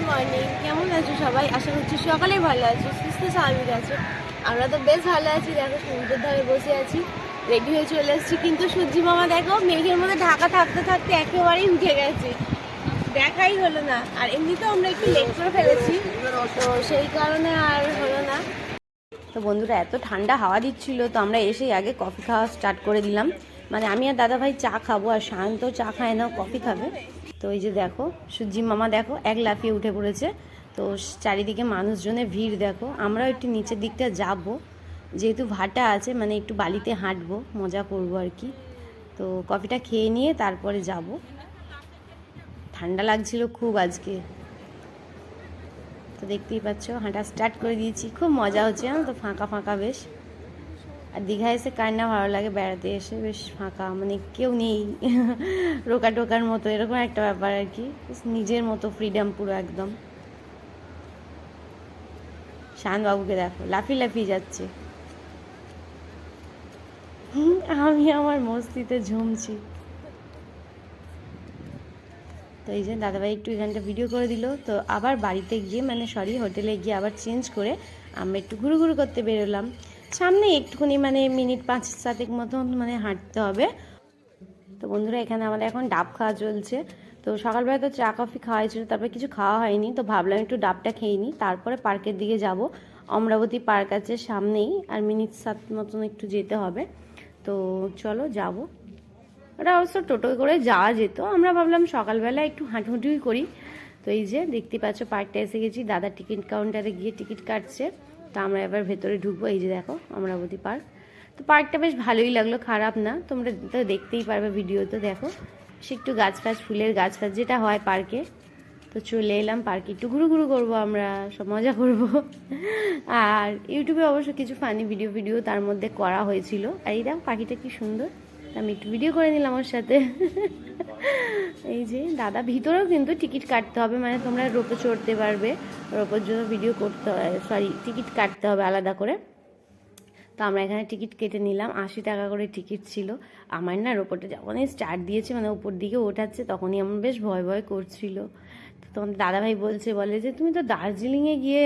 Morning, কেমন আছো সবাই? আশা করছি সকালেই ভালো আছো, সুস্থ স্বাভাবিক আছো। আমরা তো বেশ ভালো আছি। দেখো সমুদ্রের ধারে বসে আছি, রেডি হয়ে চলে এসেছি, কিন্তু সূর্যি মামা দেখো মেঘের মধ্যে ঢাকা থাকতে থাকতে একেবারেই উঠে গেছে, দেখাই হলো না। আর এমনিতেও আমরা একটু লেট করে ফেলেছি, তো সেই কারণে আর হলো না। তো বন্ধুরা, এত ঠান্ডা হাওয়া দিচ্ছিল, তো আমরা এসেই আগে কফি খাওয়া স্টার্ট করে দিলাম। মানে আমি আর দাদাভাই চা খাবো, আর শান্ত চা খায় না, কফি খাবে। তো এই যে দেখো সূর্যি মামা দেখো এক লাফিয়ে উঠে পড়েছে। তো চারিদিকে মানুষজনের ভিড় দেখো। আমরাও একটু নিচের দিকটা যাব, যেহেতু ভাটা আছে, মানে একটু বালিতে হাঁটবো, মজা করবো আর কি। তো কফিটা খেয়ে নিয়ে তারপরে যাব। ঠান্ডা লাগছিল খুব আজকে। তো দেখতেই পাচ্ছ হাঁটা স্টার্ট করে দিয়েছি, খুব মজা হচ্ছে জানো তো, ফাঁকা ফাঁকা বেশ। আর দীঘা এসে কার না ভালো লাগে, বেড়াতে এসে বেশ ফাঁকা, মানে কেউ নেই রোকা টোকার মতো, এরকম একটা ব্যাপার আর কি। নিজের মতো ফ্রিডম পুরো একদম। শানবাবুকে দেখো লাফিয়ে লাফিয়ে যাচ্ছে, আমি আমার মস্তিতে ঝুমছি। তো এই যে দাদাভাই একটু এখানটা ভিডিও করে দিল। তো আবার বাড়িতে গিয়ে, মানে সরি হোটেলে গিয়ে আবার চেঞ্জ করে আমরা একটু ঘুরু ঘুরু করতে বেরোলাম। সামনে একটুখানি মানে মিনিট 5-7 মতন মানে হাঁটতে হবে। তো বন্ধুরা, এখানে আমাদের এখন ডাব খাওয়া চলছে। তো সকালবেলা তো চা কফি খাওয়া হয়েছিল, তারপরে কিছু খাওয়া হয়নি, তো ভাবলাম একটু ডাবটা খেয়ে নিই, তারপরে পার্কের দিকে যাব। অমরাবতী পার্ক আছে সামনেই, আর মিনিট 7 মতন একটু যেতে হবে। তো চলো যাব। ওটা অবশ্য টোটো করে যাওয়া যেত, আমরা ভাবলাম সকালবেলা একটু হাঁটুহাঁটুই করি। তো এই যে দেখতে পাচ্ছ পার্কটা এসে গেছি, দাদা টিকিট কাউন্টারে গিয়ে টিকিট কাটছে। তো আমরা এবার ভেতরে ঢুকবো। এই যে দেখো অমরাবতী পার্ক। তো পার্কটা বেশ ভালোই লাগলো, খারাপ না, তোমরা তো দেখতেই পারবে ভিডিওতে। দেখো সে একটু গাছ ফাছ, ফুলের গাছ ফাছ যেটা হয় পার্কে। তো চলে এলাম পার্কে, একটু ঘুরু ঘুরু করবো, আমরা সব মজা করব। আর ইউটিউবে অবশ্য কিছু ফানি ভিডিও তার মধ্যে করা হয়েছিল। আর এই দেখো পাখিটা কি সুন্দর, আমি একটু ভিডিও করে নিলাম ওর সাথে। এই যে দাদা, ভিতরেও কিন্তু টিকিট কাটতে হবে, মানে তোমরা রোপে চড়তে পারবে, রোপের জন্য ভিডিও করতে হয়, সরি টিকিট কাটতে হবে আলাদা করে। তো আমরা এখানে টিকিট কেটে নিলাম, 80 টাকা করে টিকিট ছিল। আমার না রোপোটা যখনই স্টার্ট দিয়েছে, মানে উপর দিকে ওঠাচ্ছে, তখনই আমার বেশ ভয় ভয় করছিল। তো তোমার দাদাভাই বলে যে তুমি তো দার্জিলিংয়ে গিয়ে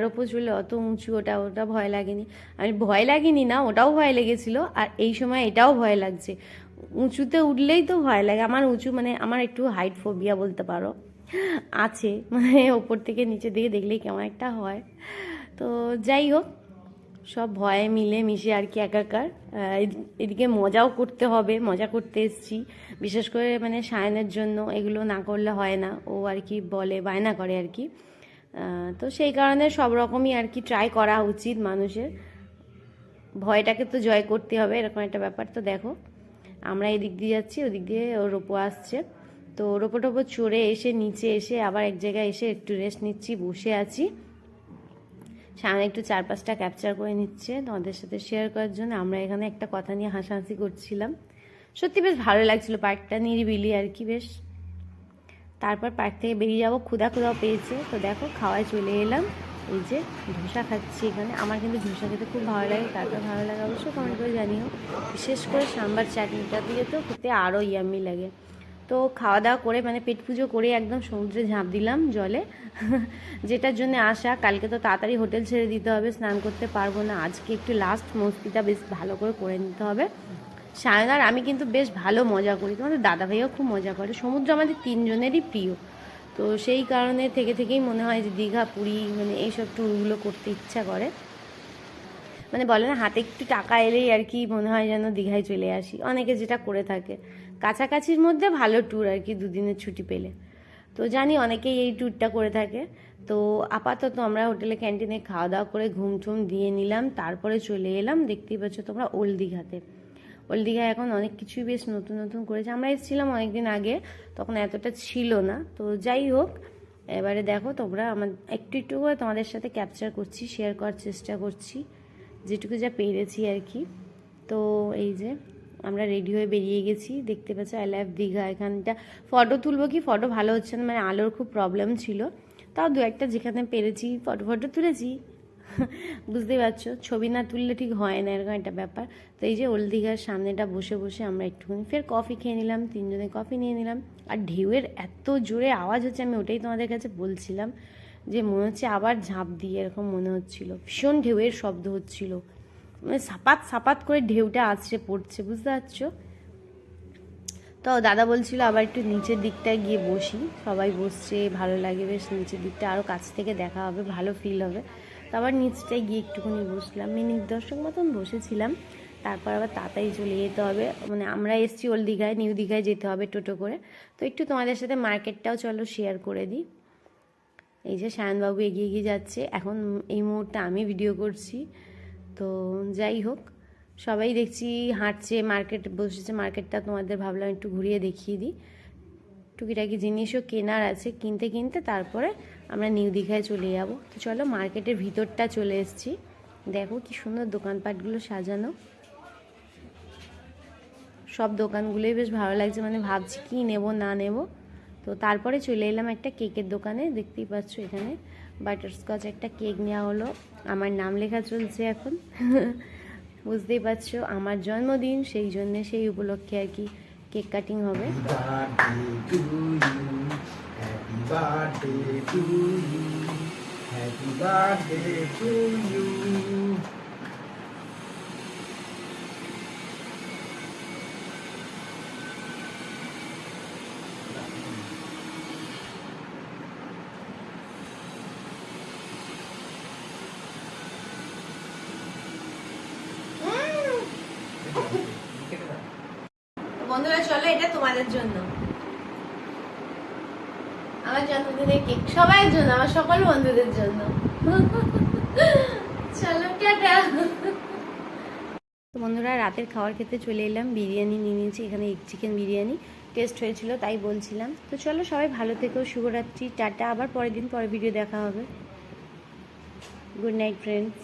রোপো চলে, অত উঁচু, ওটা ভয় লাগেনি? আমি ভয় লাগেনি না, ওটাও ভয় লেগেছিল, আর এই সময় এটাও ভয় লাগছে। উঁচুতে উঠলেই তো ভয় লাগে আমার, উঁচু মানে আমার একটু হাইট ফোবিয়া বলতে পারো আছে, মানে ওপর থেকে নিচে দিকে দেখলেই কেমন একটা হয়। তো যাই হোক, সব ভয়ে মিলে মিশে আর কি একাকার। এদিকে মজাও করতে হবে, মজা করতে এসেছি, বিশেষ করে মানে সায়নের জন্য এগুলো না করলে হয় না, ও আর কি বলে, বায়না করে আর কি। তো সেই কারণে সব রকমই আর কি ট্রাই করা উচিত মানুষের, ভয়টাকে তো জয় করতে হবে, এরকম একটা ব্যাপার। তো দেখো আমরা এদিক দিয়ে যাচ্ছি, ওদিক দিয়ে ওর রোপো আসছে। তো রোপো টোপো চড়ে এসে নিচে এসে আবার এক জায়গায় এসে একটু রেস্ট নিচ্ছি, বসে আছি। সামনে একটু 4-5টা ক্যাপচার করে নিচ্ছে তোমাদের সাথে শেয়ার করার জন্য। আমরা এখানে একটা কথা নিয়ে হাসাহাসি করছিলাম, সত্যি বেশ ভালো লাগছিল পার্কটা, নিরিবিলি আর কি বেশ। তারপর পার্ক থেকে বেরিয়ে যাবো, ক্ষুধাও পেয়েছে। তো দেখো খাওয়ায় চলে এলাম, এই যে ধোসা খাচ্ছি এখানে। আমার কিন্তু ধোসা খেতে খুব ভালো লাগে, কার কার ভালো লাগে অবশ্যই কমেন্ট করে জানিও। বিশেষ করে সাম্বার চাটনিটা দিয়ে তো খেতে আরও ইয়াম্মি লাগে। তো খাওয়া দাওয়া করে মানে পেট পুজো করে একদম সমুদ্রে ঝাঁপ দিলাম জলে, যেটার জন্য আসা। কালকে তো তাড়াতাড়ি হোটেল ছেড়ে দিতে হবে, স্নান করতে পারবো না, আজকে একটু লাস্ট মস্তিটা বেশ ভালো করে নিতে হবে। সায়ন আর আমি কিন্তু বেশ ভালো মজা করি, তোমাদের দাদাভাইও খুব মজা করে। সমুদ্র আমাদের তিনজনেরই প্রিয়, তো সেই কারণে থেকেই মনে হয় যে দীঘা, পুরী, মানে এইসব ট্যুরগুলো করতে ইচ্ছা করে। মানে বলে না, হাতে একটু টাকা এলেই আর কি মনে হয় যেন দীঘায় চলে আসি, অনেকে যেটা করে থাকে। কাছাকাছির মধ্যে ভালো ট্যুর আর কি, দুদিনের ছুটি পেলে। তো জানি অনেকেই এই ট্যুরটা করে থাকে। তো আপাতত আমরা হোটেলে ক্যান্টিনে খাওয়া দাওয়া করে ঘুম টুম দিয়ে নিলাম, তারপরে চলে এলাম, দেখতেই পাচ্ছ তোমরা, ওল্ড দীঘাতে। ওল্ড দীঘায় এখন অনেক কিছুই বেশ নতুন নতুন করেছে, আমরা এসেছিলাম অনেকদিন আগে, তখন এতটা ছিল না। তো যাই হোক, এবারে দেখো তোমরা, আমার একটু করে তোমাদের সাথে ক্যাপচার করছি, শেয়ার করার চেষ্টা করছি, যেটুকু যা পেরেছি আর কি। তো এই যে আমরা রেডি হয়ে বেরিয়ে গেছি, দেখতে পাচ্ছ আই লাভ দীঘা। এখানটা ফটো তুলবো কি, ফটো ভালো হচ্ছে না, মানে আলোর খুব প্রবলেম ছিল, তাও দু একটা যেখানে পেরেছি ফটো তুলেছি। বুঝতেই পারছো, ছবি না তুললে ঠিক হয় না, এরকম একটা ব্যাপার। তো এই যে ওল্ড দীঘার সামনেটা বসে আমরা একটুখানি ফের কফি খেয়ে নিলাম, তিনজনে কফি নিয়ে নিলাম, আর ঢেউয়ের এত জোরে আওয়াজ হচ্ছে, আমি ওটাই তোমাদের কাছে বলছিলাম যে মনে হচ্ছে আবার ঝাঁপ দিয়ে, এরকম মনে হচ্ছিল। ভীষণ ঢেউয়ের শব্দ হচ্ছিল, মানে সাপাত সাপাত করে ঢেউটা আছড়ে পড়ছে, বুঝতে পারছো? তো দাদা বলছিল আবার একটু নিচের দিকটায় গিয়ে বসি, সবাই বসছে, ভালো লাগে বেশ, নিচের দিকটা আরও কাছ থেকে দেখা হবে, ভালো ফিল হবে। তো আবার নিচটায় গিয়ে একটুখানি বসলাম, মিনিট 10 মতন বসেছিলাম। তারপর আবার তাড়াতাড়ি চলে যেতে হবে, মানে আমরা এসছি ওল্ড দীঘায়, নিউ দীঘায় যেতে হবে টোটো করে। তো একটু তোমাদের সাথে মার্কেটটাও চলো শেয়ার করে দিই। এই যে সায়নবাবু এগিয়ে এগিয়ে যাচ্ছে, এখন এই মুহূর্তে আমি ভিডিও করছি। তো যাই হোক, সবাই দেখছি হাঁটছে, মার্কেট বসেছে, মার্কেটটা তোমাদের ভাবলাম একটু ঘুরিয়ে দেখিয়ে দিই। টুকিটাকি জিনিসও কেনার আছে, কিনতে কিনতে তারপরে আমরা নিউ দীঘায় চলে যাব। তো চলো মার্কেটের ভিতরটা চলে এসেছি, দেখো কি সুন্দর দোকানপাটগুলো সাজানো, সব দোকানগুলোই বেশ ভালো লাগছে, মানে ভাবছি কি নেব না নেব। তো তারপরে চলে এলাম একটা কেকের দোকানে, দেখতেই পাচ্ছ এখানে বাটারস্কচ একটা কেক নেওয়া হলো, আমার নাম লেখা চলছে এখন। বুঝতেই পারছো আমার জন্মদিন, সেই জন্যে সেই উপলক্ষে আর কি কেক কাটিং হবে। বন্ধুরা চলো, এটা তোমাদের জন্য, আমার জন্মদিনের কেক, সবার জন্য, আমার সকল বন্ধুদের জন্য। চলো টাটা। তো বন্ধুরা রাতের খাবার খেতে চলে এলাম, বিরিয়ানি নিয়ে নিয়েছি, এখানে এগ চিকেন বিরিয়ানি টেস্ট হয়েছিল তাই বলছিলাম। তো চলো সবাই ভালো থেকো, শুভরাত্রি, টাটা, আবার পরের দিন পরে ভিডিও দেখা হবে। Good night friends.